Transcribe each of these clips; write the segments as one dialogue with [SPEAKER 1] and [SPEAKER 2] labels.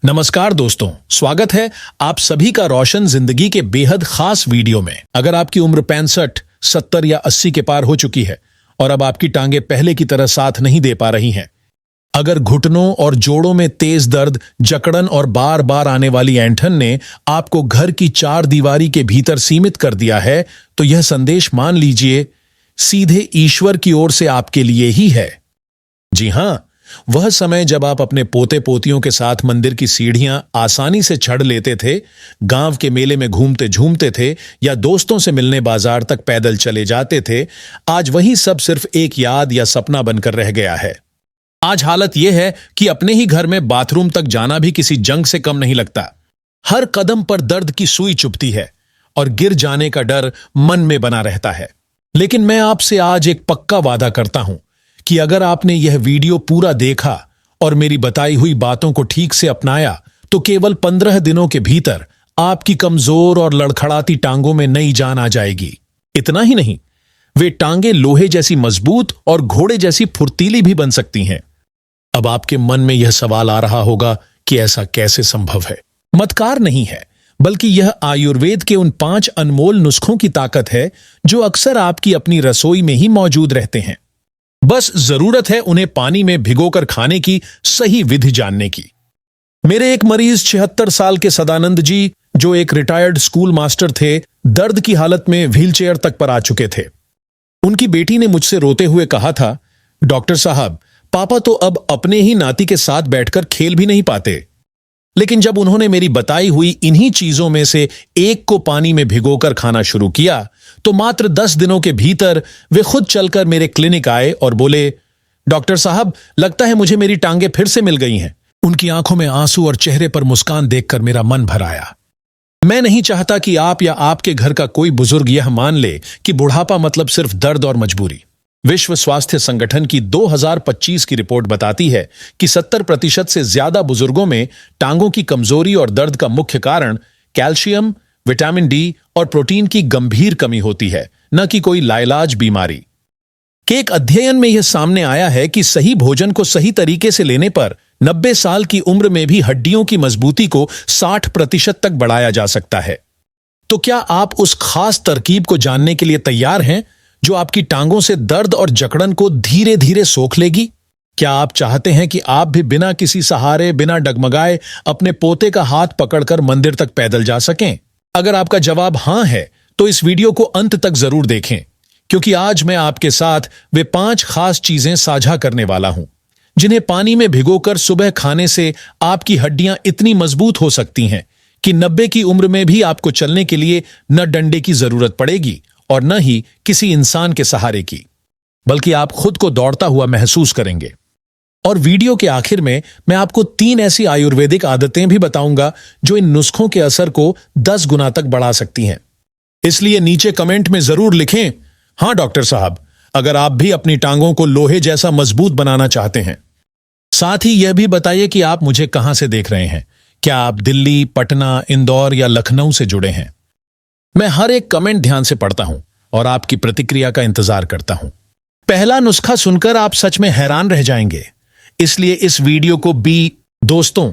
[SPEAKER 1] नमस्कार दोस्तों, स्वागत है आप सभी का रोशन जिंदगी के बेहद खास वीडियो में। अगर आपकी उम्र 65, 70 या 80 के पार हो चुकी है और अब आपकी टांगे पहले की तरह साथ नहीं दे पा रही हैं, अगर घुटनों और जोड़ों में तेज दर्द, जकड़न और बार बार आने वाली ऐंठन ने आपको घर की चार दीवारी के भीतर सीमित कर दिया है, तो यह संदेश मान लीजिए सीधे ईश्वर की ओर से आपके लिए ही है। जी हां, वह समय जब आप अपने पोते पोतियों के साथ मंदिर की सीढ़ियां आसानी से चढ़ लेते थे, गांव के मेले में घूमते झूमते थे या दोस्तों से मिलने बाजार तक पैदल चले जाते थे, आज वही सब सिर्फ एक याद या सपना बनकर रह गया है। आज हालत यह है कि अपने ही घर में बाथरूम तक जाना भी किसी जंग से कम नहीं लगता। हर कदम पर दर्द की सुई चुभती है और गिर जाने का डर मन में बना रहता है। लेकिन मैं आपसे आज एक पक्का वादा करता हूं कि अगर आपने यह वीडियो पूरा देखा और मेरी बताई हुई बातों को ठीक से अपनाया, तो केवल 15 दिनों के भीतर आपकी कमजोर और लड़खड़ाती टांगों में नई जान आ जाएगी। इतना ही नहीं, वे टांगे लोहे जैसी मजबूत और घोड़े जैसी फुर्तीली भी बन सकती हैं। अब आपके मन में यह सवाल आ रहा होगा कि ऐसा कैसे संभव है? चमत्कार नहीं है, बल्कि यह आयुर्वेद के उन 5 अनमोल नुस्खों की ताकत है जो अक्सर आपकी अपनी रसोई में ही मौजूद रहते हैं। बस जरूरत है उन्हें पानी में भिगोकर खाने की सही विधि जानने की। मेरे एक मरीज 76 साल के सदानंद जी, जो एक रिटायर्ड स्कूल मास्टर थे, दर्द की हालत में व्हीलचेयर तक पर आ चुके थे। उनकी बेटी ने मुझसे रोते हुए कहा था, डॉक्टर साहब, पापा तो अब अपने ही नाती के साथ बैठकर खेल भी नहीं पाते। लेकिन जब उन्होंने मेरी बताई हुई इन्हीं चीजों में से एक को पानी में भिगोकर खाना शुरू किया, तो मात्र 10 दिनों के भीतर वे खुद चलकर मेरे क्लिनिक आए और बोले, डॉक्टर साहब, लगता है मुझे मेरी टांगे फिर से मिल गई हैं। उनकी आंखों में आंसू और चेहरे पर मुस्कान देखकर मेरा मन भर आया। मैं नहीं चाहता कि आप या आपके घर का कोई बुजुर्ग यह मान ले कि बुढ़ापा मतलब सिर्फ दर्द और मजबूरी। विश्व स्वास्थ्य संगठन की 2025 की रिपोर्ट बताती है कि 70% से ज्यादा बुजुर्गों में टांगों की कमजोरी और दर्द का मुख्य कारण कैल्शियम, विटामिन डी और प्रोटीन की गंभीर कमी होती है, न कि कोई लाइलाज बीमारी। के एक अध्ययन में यह सामने आया है कि सही भोजन को सही तरीके से लेने पर 90 साल की उम्र में भी हड्डियों की मजबूती को 60% तक बढ़ाया जा सकता है। तो क्या आप उस खास तरकीब को जानने के लिए तैयार हैं जो आपकी टांगों से दर्द और जकड़न को धीरे धीरे सोख लेगी? क्या आप चाहते हैं कि आप भी बिना किसी सहारे, बिना डगमगाए अपने पोते का हाथ पकड़कर मंदिर तक पैदल जा सकें? अगर आपका जवाब हां है, तो इस वीडियो को अंत तक जरूर देखें, क्योंकि आज मैं आपके साथ वे 5 खास चीजें साझा करने वाला हूं, जिन्हें पानी में भिगोकर सुबह खाने से आपकी हड्डियां इतनी मजबूत हो सकती हैं कि 90 की उम्र में भी आपको चलने के लिए न डंडे की जरूरत पड़ेगी और न ही किसी इंसान के सहारे की, बल्कि आप खुद को दौड़ता हुआ महसूस करेंगे। और वीडियो के आखिर में मैं आपको 3 ऐसी आयुर्वेदिक आदतें भी बताऊंगा जो इन नुस्खों के असर को 10 गुना तक बढ़ा सकती हैं। इसलिए नीचे कमेंट में जरूर लिखें, हां डॉक्टर साहब, अगर आप भी अपनी टांगों को लोहे जैसा मजबूत बनाना चाहते हैं। साथ ही यह भी बताइए कि आप मुझे कहां से देख रहे हैं। क्या आप दिल्ली, पटना, इंदौर या लखनऊ से जुड़े हैं? मैं हर एक कमेंट ध्यान से पढ़ता हूं और आपकी प्रतिक्रिया का इंतजार करता हूं। पहला नुस्खा सुनकर आप सच में हैरान रह जाएंगे, इसलिए इस वीडियो को दोस्तों,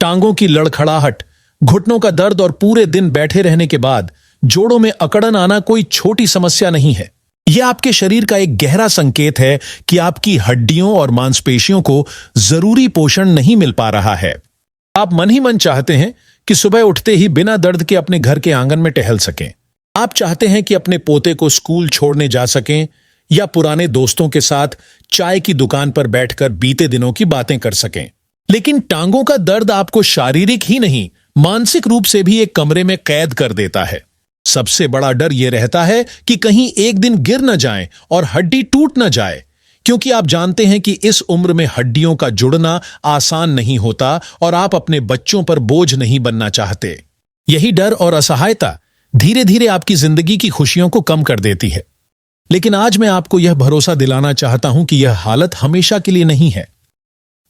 [SPEAKER 1] टांगों की लड़खड़ाहट, घुटनों का दर्द और पूरे दिन बैठे रहने के बाद जोड़ों में अकड़न आना कोई छोटी समस्या नहीं है। यह आपके शरीर का एक गहरा संकेत है कि आपकी हड्डियों और मांसपेशियों को जरूरी पोषण नहीं मिल पा रहा है। आप मन ही मन चाहते हैं कि सुबह उठते ही बिना दर्द के अपने घर के आंगन में टहल सकें। आप चाहते हैं कि अपने पोते को स्कूल छोड़ने जा सकें या पुराने दोस्तों के साथ चाय की दुकान पर बैठकर बीते दिनों की बातें कर सकें। लेकिन टांगों का दर्द आपको शारीरिक ही नहीं, मानसिक रूप से भी एक कमरे में कैद कर देता है। सबसे बड़ा डर यह रहता है कि कहीं एक दिन गिर न जाएं और हड्डी टूट न जाए, क्योंकि आप जानते हैं कि इस उम्र में हड्डियों का जुड़ना आसान नहीं होता और आप अपने बच्चों पर बोझ नहीं बनना चाहते। यही डर और असहायता धीरे धीरे आपकी जिंदगी की खुशियों को कम कर देती है। लेकिन आज मैं आपको यह भरोसा दिलाना चाहता हूं कि यह हालत हमेशा के लिए नहीं है।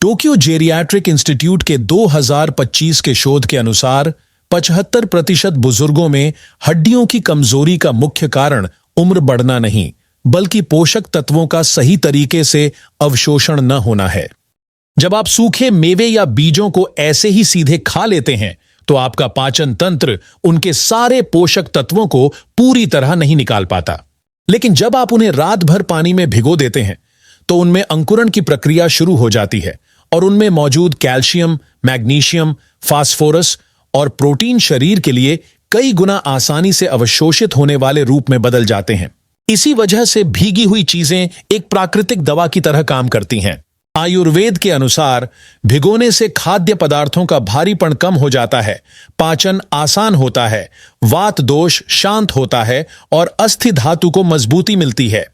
[SPEAKER 1] टोक्यो जेरियाट्रिक इंस्टीट्यूट के 2025 के शोध के अनुसार 75% बुजुर्गों में हड्डियों की कमजोरी का मुख्य कारण उम्र बढ़ना नहीं, बल्कि पोषक तत्वों का सही तरीके से अवशोषण न होना है। जब आप सूखे मेवे या बीजों को ऐसे ही सीधे खा लेते हैं तो आपका पाचन तंत्र उनके सारे पोषक तत्वों को पूरी तरह नहीं निकाल पाता। लेकिन जब आप उन्हें रात भर पानी में भिगो देते हैं तो उनमें अंकुरण की प्रक्रिया शुरू हो जाती है और उनमें मौजूद कैल्शियम, मैग्नीशियम, फास्फोरस और प्रोटीन शरीर के लिए कई गुना आसानी से अवशोषित होने वाले रूप में बदल जाते हैं। इसी वजह से भीगी हुई चीजें एक प्राकृतिक दवा की तरह काम करती हैं। आयुर्वेद के अनुसार भिगोने से खाद्य पदार्थों का भारीपन कम हो जाता है, पाचन आसान होता है, वात दोष शांत होता है और अस्थि धातु को मजबूती मिलती है।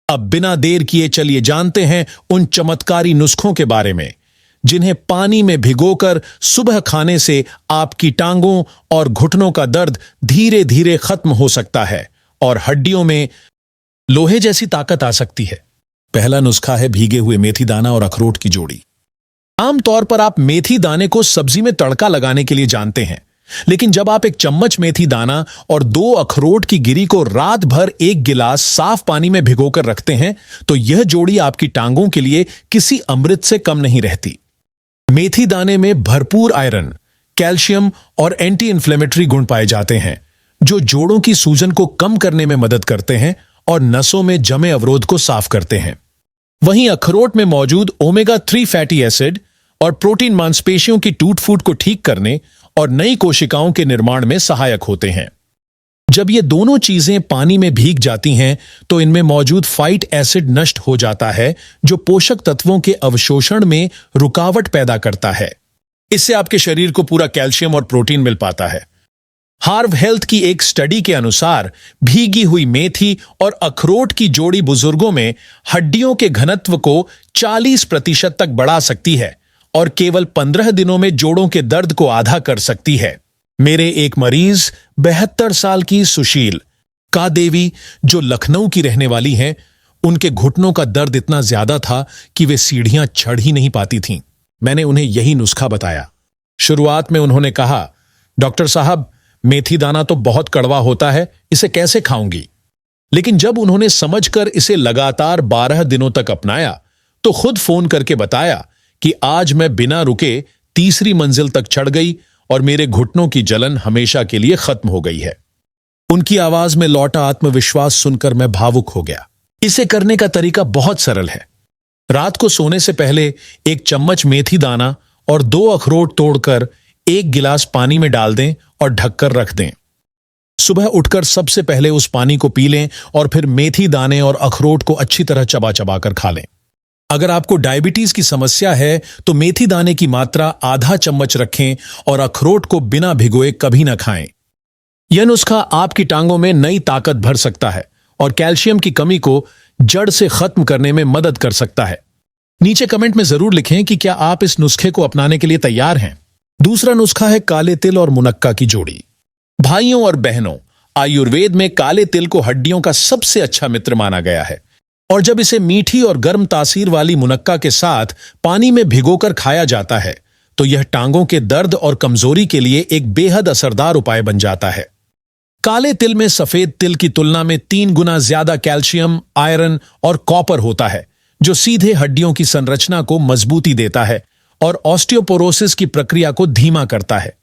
[SPEAKER 1] अब बिना देर किए चलिए जानते हैं उन चमत्कारी नुस्खों के बारे में जिन्हें पानी में भिगोकर सुबह खाने से आपकी टांगों और घुटनों का दर्द धीरे धीरे खत्म हो सकता है और हड्डियों में लोहे जैसी ताकत आ सकती है। पहला नुस्खा है भीगे हुए मेथी दाना और अखरोट की जोड़ी। आमतौर पर आप मेथी दाने को सब्जी में तड़का लगाने के लिए जानते हैं, लेकिन जब आप एक चम्मच मेथी दाना और 2 अखरोट की गिरी को रात भर 1 गिलास साफ पानी में भिगोकर रखते हैं तो यह जोड़ी आपकी टांगों के लिए किसी अमृत से कम नहीं रहती। मेथी दाने में भरपूर आयरन, कैल्शियम और एंटी इन्फ्लेमेटरी गुण पाए जाते हैं जो जोड़ों की सूजन को कम करने में मदद करते हैं और नसों में जमे अवरोध को साफ करते हैं। वहीं अखरोट में मौजूद ओमेगा 3 फैटी एसिड और प्रोटीन मांसपेशियों की टूट फूट को ठीक करने और नई कोशिकाओं के निर्माण में सहायक होते हैं। जब ये दोनों चीजें पानी में भीग जाती हैं तो इनमें मौजूद फाइट एसिड नष्ट हो जाता है जो पोषक तत्वों के अवशोषण में रुकावट पैदा करता है। इससे आपके शरीर को पूरा कैल्शियम और प्रोटीन मिल पाता है। हार्व हेल्थ की एक स्टडी के अनुसार भीगी हुई मेथी और अखरोट की जोड़ी बुजुर्गों में हड्डियों के घनत्व को 40% तक बढ़ा सकती है और केवल 15 दिनों में जोड़ों के दर्द को आधा कर सकती है। मेरे एक मरीज 72 साल की सुशील का देवी जो लखनऊ की रहने वाली हैं, उनके घुटनों का दर्द इतना ज्यादा था कि वे सीढ़ियां चढ़ ही नहीं पाती थीं। मैंने उन्हें यही नुस्खा बताया। शुरुआत में उन्होंने कहा, डॉक्टर साहब मेथी दाना तो बहुत कड़वा होता है, इसे कैसे खाऊंगी? लेकिन जब उन्होंने समझकर इसे लगातार 12 दिनों तक अपनाया तो खुद फोन करके बताया कि आज मैं बिना रुके तीसरी मंजिल तक चढ़ गई और मेरे घुटनों की जलन हमेशा के लिए खत्म हो गई है। उनकी आवाज में लौटा आत्मविश्वास सुनकर मैं भावुक हो गया। इसे करने का तरीका बहुत सरल है। रात को सोने से पहले 1 चम्मच मेथी दाना और 2 अखरोट तोड़कर 1 गिलास पानी में डाल दें और ढककर रख दें। सुबह उठकर सबसे पहले उस पानी को पी लें और फिर मेथी दाने और अखरोट को अच्छी तरह चबा चबा कर खा लें। अगर आपको डायबिटीज की समस्या है तो मेथी दाने की मात्रा आधा चम्मच रखें और अखरोट को बिना भिगोए कभी ना खाएं। यह नुस्खा आपकी टांगों में नई ताकत भर सकता है और कैल्शियम की कमी को जड़ से खत्म करने में मदद कर सकता है। नीचे कमेंट में जरूर लिखें कि क्या आप इस नुस्खे को अपनाने के लिए तैयार हैं। दूसरा नुस्खा है काले तिल और मुनक्का की जोड़ी। भाइयों और बहनों, आयुर्वेद में काले तिल को हड्डियों का सबसे अच्छा मित्र माना गया है और जब इसे मीठी और गर्म तासीर वाली मुनक्का के साथ पानी में भिगोकर खाया जाता है तो यह टांगों के दर्द और कमजोरी के लिए एक बेहद असरदार उपाय बन जाता है। काले तिल में सफेद तिल की तुलना में 3 गुना ज्यादा कैल्शियम, आयरन और कॉपर होता है जो सीधे हड्डियों की संरचना को मजबूती देता है और ऑस्टियोपोरोसिस की प्रक्रिया को धीमा करता है।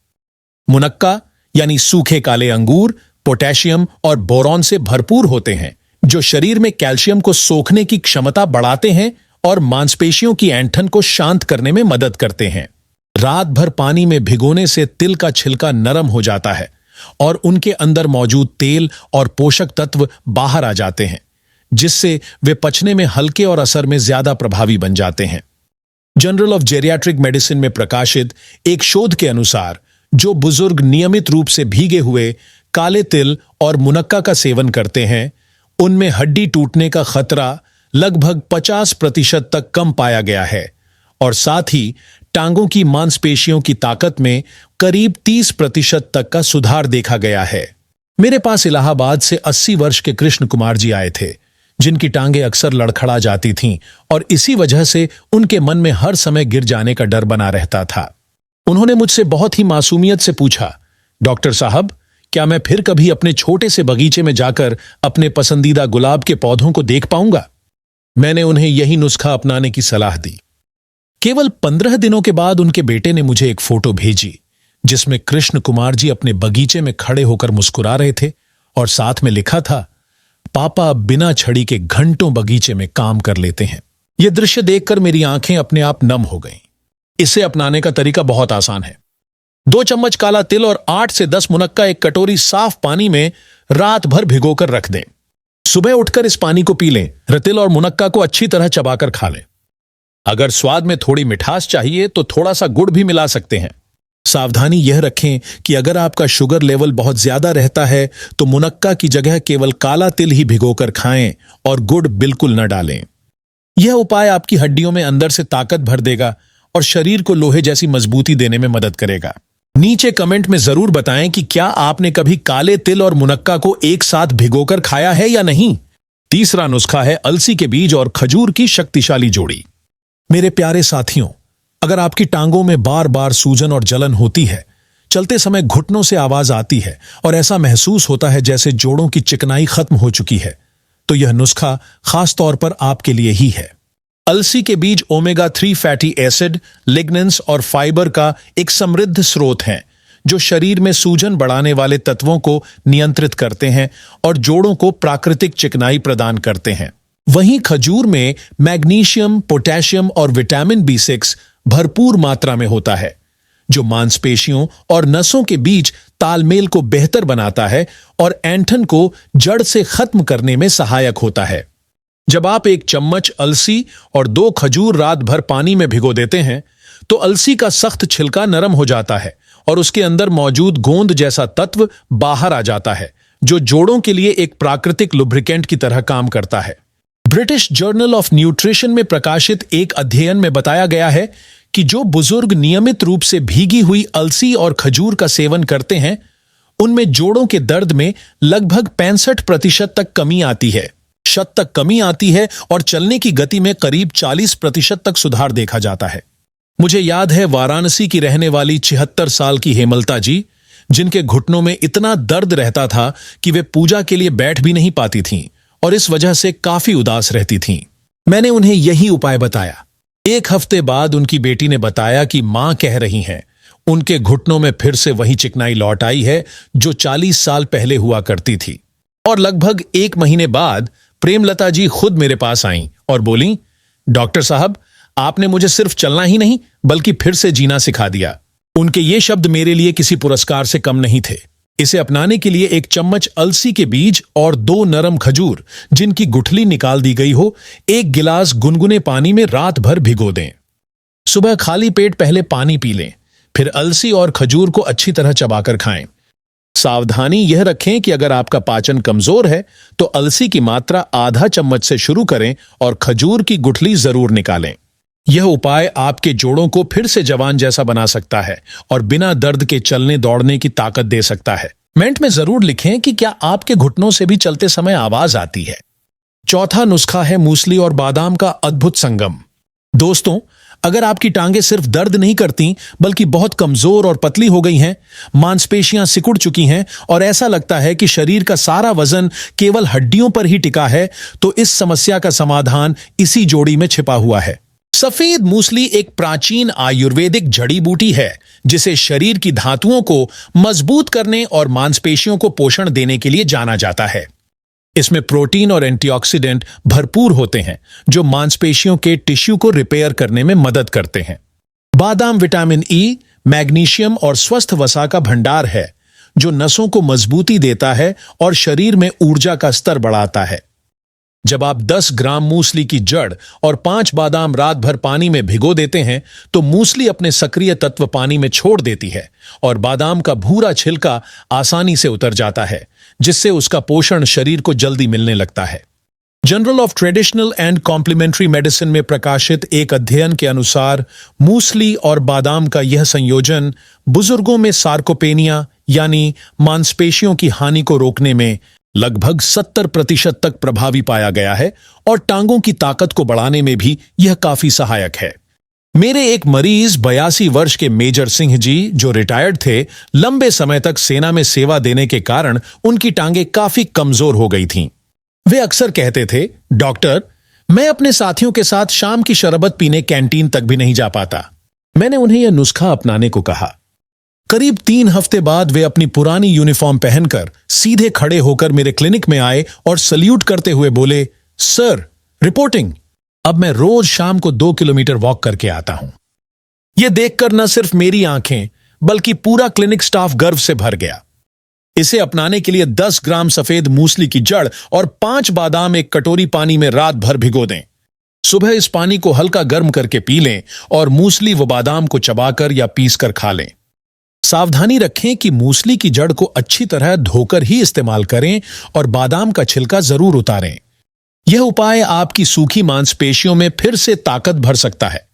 [SPEAKER 1] मुनक्का यानी सूखे काले अंगूर पोटेशियम और बोरॉन से भरपूर होते हैं जो शरीर में कैल्शियम को सोखने की क्षमता बढ़ाते हैं और मांसपेशियों की ऐंठन को शांत करने में मदद करते हैं। रात भर पानी में भिगोने से तिल का छिलका नरम हो जाता है और उनके अंदर मौजूद तेल और पोषक तत्व बाहर आ जाते हैं जिससे वे पचने में हल्के और असर में ज्यादा प्रभावी बन जाते हैं। जर्नल ऑफ जेरियाट्रिक मेडिसिन में प्रकाशित एक शोध के अनुसार जो बुजुर्ग नियमित रूप से भीगे हुए काले तिल और मुनक्का का सेवन करते हैं उनमें हड्डी टूटने का खतरा लगभग 50% तक कम पाया गया है और साथ ही टांगों की मांसपेशियों की ताकत में करीब 30% तक का सुधार देखा गया है। मेरे पास इलाहाबाद से 80 वर्ष के कृष्ण कुमार जी आए थे जिनकी टांगें अक्सर लड़खड़ा जाती थीं और इसी वजह से उनके मन में हर समय गिर जाने का डर बना रहता था। उन्होंने मुझसे बहुत ही मासूमियत से पूछा, डॉक्टर साहब क्या मैं फिर कभी अपने छोटे से बगीचे में जाकर अपने पसंदीदा गुलाब के पौधों को देख पाऊंगा? मैंने उन्हें यही नुस्खा अपनाने की सलाह दी। केवल 15 दिनों के बाद उनके बेटे ने मुझे एक फोटो भेजी जिसमें कृष्ण कुमार जी अपने बगीचे में खड़े होकर मुस्कुरा रहे थे और साथ में लिखा था, पापा बिना छड़ी के घंटों बगीचे में काम कर लेते हैं। यह दृश्य देखकर मेरी आंखें अपने आप नम हो गईं। इसे अपनाने का तरीका बहुत आसान है। 2 चम्मच काला तिल और 8 से 10 मुनक्का एक कटोरी साफ पानी में रात भर भिगोकर रख दें। सुबह उठकर इस पानी को पी लें। तिल और मुनक्का को अच्छी तरह चबाकर खा लें। अगर स्वाद में थोड़ी मिठास चाहिए तो थोड़ा सा गुड़ भी मिला सकते हैं। सावधानी यह रखें कि अगर आपका शुगर लेवल बहुत ज्यादा रहता है तो मुनक्का की जगह केवल काला तिल ही भिगोकर खाएं और गुड़ बिल्कुल न डालें। यह उपाय आपकी हड्डियों में अंदर से ताकत भर देगा और शरीर को लोहे जैसी मजबूती देने में मदद करेगा। नीचे कमेंट में जरूर बताएं कि क्या आपने कभी काले तिल और मुनक्का को एक साथ भिगोकर खाया है या नहीं। तीसरा नुस्खा है अलसी के बीज और खजूर की शक्तिशाली जोड़ी। मेरे प्यारे साथियों, अगर आपकी टांगों में बार बार सूजन और जलन होती है, चलते समय घुटनों से आवाज आती है और ऐसा महसूस होता है जैसे जोड़ों की चिकनाई खत्म हो चुकी है, तो यह नुस्खा खास तौर पर आपके लिए ही है। अलसी के बीज ओमेगा 3 फैटी एसिड, लिग्नेंस और फाइबर का एक समृद्ध स्रोत हैं, जो शरीर में सूजन बढ़ाने वाले तत्वों को नियंत्रित करते हैं और जोड़ों को प्राकृतिक चिकनाई प्रदान करते हैं। वहीं खजूर में मैग्नीशियम, पोटेशियम और विटामिन B6 भरपूर मात्रा में होता है, जो मांसपेशियों और नसों के बीच तालमेल को बेहतर बनाता है और ऐंठन को जड़ से खत्म करने में सहायक होता है। जब आप 1 चम्मच अलसी और 2 खजूर रात भर पानी में भिगो देते हैं तो अलसी का सख्त छिलका नरम हो जाता है और उसके अंदर मौजूद गोंद जैसा तत्व बाहर आ जाता है, जो जोड़ों के लिए एक प्राकृतिक लुब्रिकेंट की तरह काम करता है। ब्रिटिश जर्नल ऑफ न्यूट्रिशन में प्रकाशित एक अध्ययन में बताया गया है कि जो बुजुर्ग नियमित रूप से भीगी हुई अलसी और खजूर का सेवन करते हैं, उनमें जोड़ों के दर्द में लगभग 65% तक कमी आती है, और चलने की गति में करीब 40% तक सुधार देखा जाता है। मुझे याद है वाराणसी की रहने वाली 76 साल की हेमलता जी, जिनके घुटनों में इतना दर्द रहता था कि वे पूजा के लिए बैठ भी नहीं पाती थीं और इस वजह से काफी उदास रहती थीं। मैंने उन्हें यही उपाय बताया। 1 हफ्ते बाद उनकी बेटी ने बताया कि मां कह रही हैं, उनके घुटनों में फिर से वही चिकनाई लौट आई है जो 40 साल पहले हुआ करती थी। और लगभग 1 महीने बाद प्रेमलता जी खुद मेरे पास आईं और बोलीं, डॉक्टर साहब, आपने मुझे सिर्फ चलना ही नहीं बल्कि फिर से जीना सिखा दिया। उनके ये शब्द मेरे लिए किसी पुरस्कार से कम नहीं थे। इसे अपनाने के लिए 1 चम्मच अलसी के बीज और 2 नरम खजूर, जिनकी गुठली निकाल दी गई हो, 1 गिलास गुनगुने पानी में रात भर भिगो दें। सुबह खाली पेट पहले पानी पी लें, फिर अलसी और खजूर को अच्छी तरह चबाकर खाएं। सावधानी यह रखें कि अगर आपका पाचन कमजोर है तो अलसी की मात्रा आधा चम्मच से शुरू करें और खजूर की गुठली जरूर निकालें। यह उपाय आपके जोड़ों को फिर से जवान जैसा बना सकता है और बिना दर्द के चलने दौड़ने की ताकत दे सकता है। कमेंट में जरूर लिखें कि क्या आपके घुटनों से भी चलते समय आवाज आती है। चौथा नुस्खा है मूसली और बादाम का अद्भुत संगम। दोस्तों, अगर आपकी टांगें सिर्फ दर्द नहीं करती बल्कि बहुत कमजोर और पतली हो गई हैं, मांसपेशियां सिकुड़ चुकी हैं और ऐसा लगता है कि शरीर का सारा वजन केवल हड्डियों पर ही टिका है, तो इस समस्या का समाधान इसी जोड़ी में छिपा हुआ है। सफेद मूसली एक प्राचीन आयुर्वेदिक जड़ी बूटी है जिसे शरीर की धातुओं को मजबूत करने और मांसपेशियों को पोषण देने के लिए जाना जाता है। इसमें प्रोटीन और एंटीऑक्सीडेंट भरपूर होते हैं जो मांसपेशियों के टिश्यू को रिपेयर करने में मदद करते हैं। बादाम विटामिन ई, मैग्नीशियम और स्वस्थ वसा का भंडार है जो नसों को मजबूती देता है और शरीर में ऊर्जा का स्तर बढ़ाता है। जब आप 10 ग्राम मूसली की जड़ और 5 बादाम रात भर पानी में भिगो देते हैं तो मूसली अपने सक्रिय तत्व पानी में छोड़ देती है और बादाम का भूरा छिलका आसानी से उतर जाता है, जिससे उसका पोषण शरीर को जल्दी मिलने लगता है। Journal of traditional and complementary medicine में प्रकाशित एक अध्ययन के अनुसार मूसली और बादाम का यह संयोजन बुजुर्गों में सार्कोपेनिया यानी मांसपेशियों की हानि को रोकने में लगभग 70% तक प्रभावी पाया गया है और टांगों की ताकत को बढ़ाने में भी यह काफी सहायक है। मेरे एक मरीज 82 वर्ष के मेजर सिंह जी, जो रिटायर्ड थे, लंबे समय तक सेना में सेवा देने के कारण उनकी टांगें काफी कमजोर हो गई थीं। वे अक्सर कहते थे, डॉक्टर, मैं अपने साथियों के साथ शाम की शरबत पीने कैंटीन तक भी नहीं जा पाता। मैंने उन्हें यह नुस्खा अपनाने को कहा। करीब 3 हफ्ते बाद वे अपनी पुरानी यूनिफॉर्म पहनकर सीधे खड़े होकर मेरे क्लिनिक में आए और सल्यूट करते हुए बोले, सर, रिपोर्टिंग। अब मैं रोज शाम को 2 किलोमीटर वॉक करके आता हूं। यह देखकर न सिर्फ मेरी आंखें बल्कि पूरा क्लिनिक स्टाफ गर्व से भर गया। इसे अपनाने के लिए 10 ग्राम सफेद मूसली की जड़ और 5 बादाम एक कटोरी पानी में रात भर भिगो दें। सुबह इस पानी को हल्का गर्म करके पी लें और मूसली व बादाम को चबाकर या पीसकर खा लें। सावधानी रखें कि मूसली की जड़ को अच्छी तरह धोकर ही इस्तेमाल करें और बादाम का छिलका जरूर उतारें। यह उपाय आपकी सूखी मांसपेशियों में फिर से ताकत भर सकता है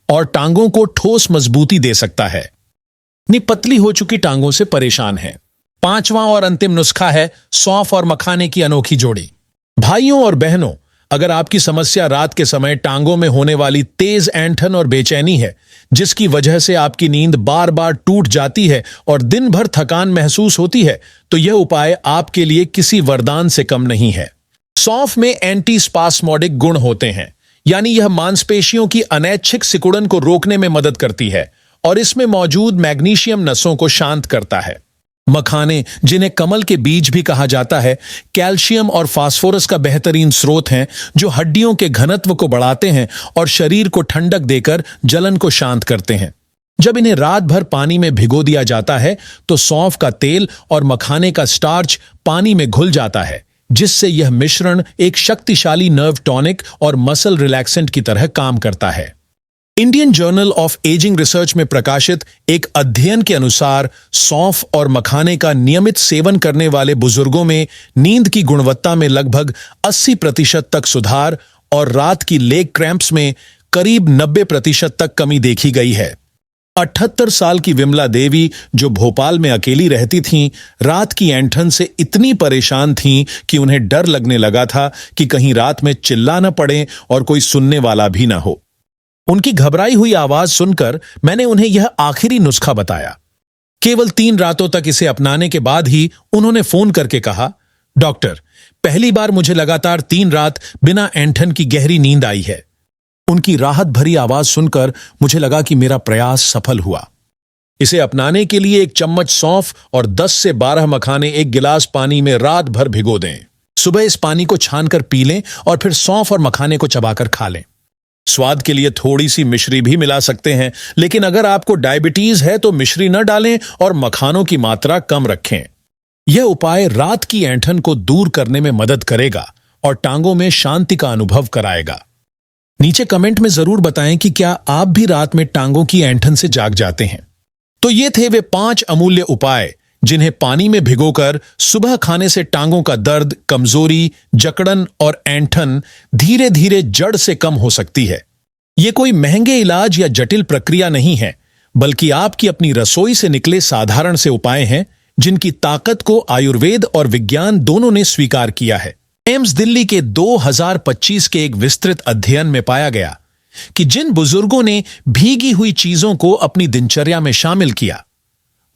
[SPEAKER 1] और टांगों को ठोस मजबूती दे सकता है। अपनी पतली हो चुकी टांगों से परेशान है। 5वां और अंतिम नुस्खा है सौंफ और मखाने की अनोखी जोड़ी। भाइयों और बहनों, अगर आपकी समस्या रात के समय टांगों में होने वाली तेज ऐंठन और बेचैनी है, जिसकी वजह से आपकी नींद बार बार टूट जाती है और दिन भर थकान महसूस होती है, तो यह उपाय आपके लिए किसी वरदान से कम नहीं है। सौंफ में एंटी स्पास्मोडिक गुण होते हैं, यानी यह मांसपेशियों की अनैच्छिक सिकुड़न को रोकने में मदद करती है और इसमें मौजूद मैग्नीशियम नसों को शांत करता है। मखाने, जिन्हें कमल के बीज भी कहा जाता है, कैल्शियम और फास्फोरस का बेहतरीन स्रोत हैं, जो हड्डियों के घनत्व को बढ़ाते हैं और शरीर को ठंडक देकर जलन को शांत करते हैं। जब इन्हें रात भर पानी में भिगो दिया जाता है तो सौंफ का तेल और मखाने का स्टार्च पानी में घुल जाता है, जिससे यह मिश्रण एक शक्तिशाली नर्व टॉनिक और मसल रिलैक्सेंट की तरह काम करता है। Indian journal of ageing research में प्रकाशित एक अध्ययन के अनुसार सौंफ और मखाने का नियमित सेवन करने वाले बुजुर्गों में नींद की गुणवत्ता में लगभग 80% तक सुधार और रात की लेग क्रैम्प्स में करीब 90% तक कमी देखी गई है। 78 साल की विमला देवी, जो भोपाल में अकेली रहती थीं, रात की ऐंठन से इतनी परेशान थीं कि उन्हें डर लगने लगा था कि कहीं रात में चिल्ला न पड़े और कोई सुनने वाला भी ना हो। उनकी घबराई हुई आवाज सुनकर मैंने उन्हें यह आखिरी नुस्खा बताया। केवल 3 रातों तक इसे अपनाने के बाद ही उन्होंने फोन करके कहा, डॉक्टर, पहली बार मुझे लगातार 3 रात बिना ऐंठन की गहरी नींद आई है। उनकी राहत भरी आवाज सुनकर मुझे लगा कि मेरा प्रयास सफल हुआ। इसे अपनाने के लिए 1 चम्मच सौंफ और 10 से 12 मखाने 1 गिलास पानी में रात भर भिगो दें। सुबह इस पानी को छानकर पी लें और फिर सौंफ और मखाने को चबाकर खा लें। स्वाद के लिए थोड़ी सी मिश्री भी मिला सकते हैं, लेकिन अगर आपको डायबिटीज है तो मिश्री न डालें और मखानों की मात्रा कम रखें। यह उपाय रात की ऐंठन को दूर करने में मदद करेगा और टांगों में शांति का अनुभव कराएगा। नीचे कमेंट में जरूर बताएं कि क्या आप भी रात में टांगों की ऐंठन से जाग जाते हैं। तो ये थे वे 5 अमूल्य उपाय जिन्हें पानी में भिगोकर सुबह खाने से टांगों का दर्द, कमजोरी, जकड़न और ऐंठन धीरे धीरे जड़ से कम हो सकती है। ये कोई महंगे इलाज या जटिल प्रक्रिया नहीं है, बल्कि आपकी अपनी रसोई से निकले साधारण से उपाय हैं, जिनकी ताकत को आयुर्वेद और विज्ञान दोनों ने स्वीकार किया है। एम्स दिल्ली के 2025 के एक विस्तृत अध्ययन में पाया गया कि जिन बुजुर्गों ने भीगी हुई चीजों को अपनी दिनचर्या में शामिल किया,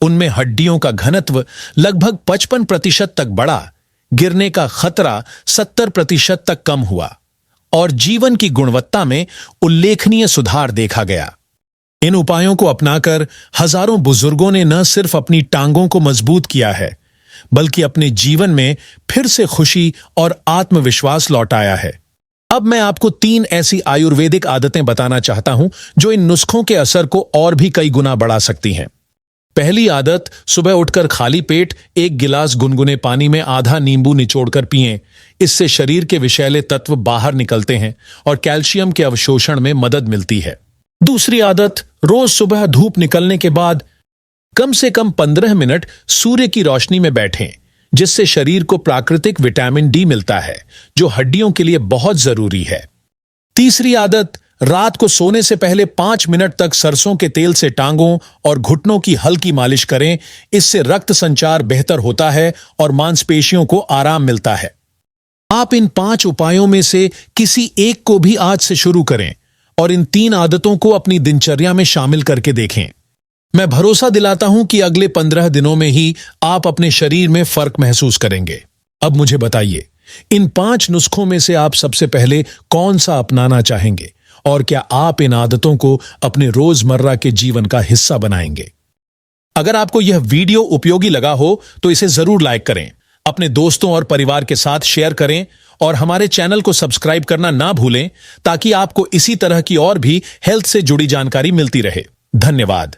[SPEAKER 1] उनमें हड्डियों का घनत्व लगभग 55% तक बढ़ा, गिरने का खतरा 70% तक कम हुआ और जीवन की गुणवत्ता में उल्लेखनीय सुधार देखा गया। इन उपायों को अपनाकर हजारों बुजुर्गों ने न सिर्फ अपनी टांगों को मजबूत किया है, बल्कि अपने जीवन में फिर से खुशी और आत्मविश्वास लौटाया है। अब मैं आपको 3 ऐसी आयुर्वेदिक आदतें बताना चाहता हूं जो इन नुस्खों के असर को और भी कई गुना बढ़ा सकती हैं। पहली आदत, सुबह उठकर खाली पेट 1 गिलास गुनगुने पानी में आधा नींबू निचोड़कर पिएं। इससे शरीर के विषैले तत्व बाहर निकलते हैं और कैल्शियम के अवशोषण में मदद मिलती है। दूसरी आदत, रोज सुबह धूप निकलने के बाद कम से कम 15 मिनट सूर्य की रोशनी में बैठें, जिससे शरीर को प्राकृतिक विटामिन डी मिलता है, जो हड्डियों के लिए बहुत जरूरी है। तीसरी आदत, रात को सोने से पहले 5 मिनट तक सरसों के तेल से टांगों और घुटनों की हल्की मालिश करें। इससे रक्त संचार बेहतर होता है और मांसपेशियों को आराम मिलता है। आप इन 5 उपायों में से किसी एक को भी आज से शुरू करें और इन 3 आदतों को अपनी दिनचर्या में शामिल करके देखें। मैं भरोसा दिलाता हूं कि अगले 15 दिनों में ही आप अपने शरीर में फर्क महसूस करेंगे। अब मुझे बताइए इन 5 नुस्खों में से आप सबसे पहले कौन सा अपनाना चाहेंगे और क्या आप इन आदतों को अपने रोजमर्रा के जीवन का हिस्सा बनाएंगे? अगर आपको यह वीडियो उपयोगी लगा हो तो इसे जरूर लाइक करें, अपने दोस्तों और परिवार के साथ शेयर करें और हमारे चैनल को सब्सक्राइब करना ना भूलें ताकि आपको इसी तरह की और भी हेल्थ से जुड़ी जानकारी मिलती रहे। धन्यवाद।